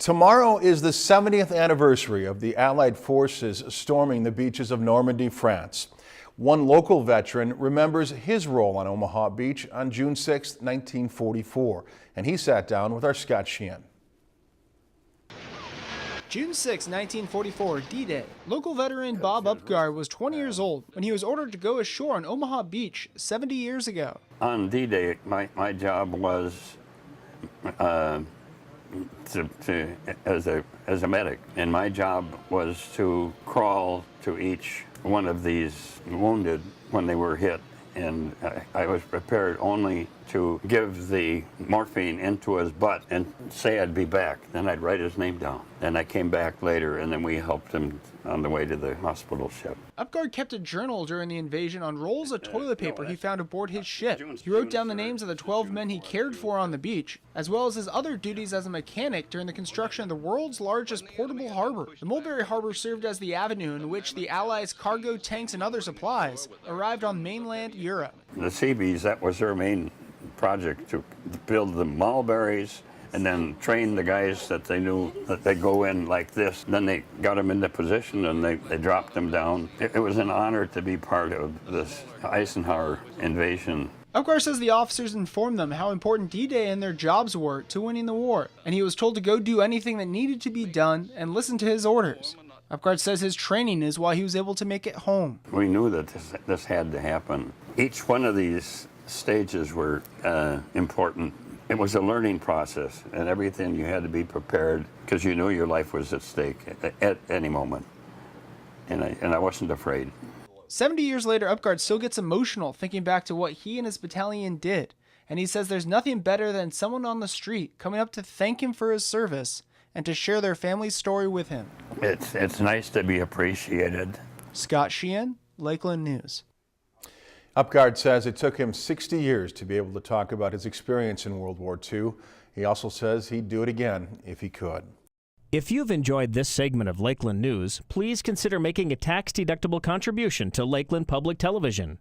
Tomorrow is the 70th anniversary of the Allied forces storming the beaches of Normandy, France. One local veteran remembers his role on Omaha Beach on June 6, 1944, and he sat down with our Scott Sheehan. June 6, 1944, D-Day. Local veteran Bob Upgard was 20 years old when he was ordered to go ashore on Omaha Beach 70 years ago. On D-Day, my job was as a medic, and my job was to crawl to each one of these wounded when they were hit, and I was prepared only to give the morphine into his butt and say I'd be back. Then I'd write his name down. Then I came back later, and then we helped him on the way to the hospital ship. Upgard kept a journal during the invasion on rolls of toilet paper he found aboard his ship. He wrote down the names of the 12 men he cared for on the beach, as well as his other duties as a mechanic during the construction of the world's largest portable harbor. The Mulberry Harbor served as the avenue in which the Allies' cargo, tanks, and other supplies arrived on mainland Europe. The Seabees, that was their main project, to build the mulberries and then train the guys that they knew that they go in like this. Then they got them into position and they dropped them down. It was an honor to be part of this Eisenhower invasion. Upgard says the officers informed them how important D-Day and their jobs were to winning the war, and he was told to go do anything that needed to be done and listen to his orders. Upgard says his training is why he was able to make it home. We knew that this had to happen. Each one of these stages were important. It was a learning process, and everything you had to be prepared because you knew your life was at stake at any moment, and I wasn't afraid. 70 years later, Upgard still gets emotional thinking back to what he and his battalion did, and he says there's nothing better than someone on the street coming up to thank him for his service and to share their family's story with him. It's nice to be appreciated. Scott Sheehan, Lakeland News. Upgard says it took him 60 years to be able to talk about his experience in World War II. He also says he'd do it again if he could. If you've enjoyed this segment of Lakeland News, please consider making a tax-deductible contribution to Lakeland Public Television.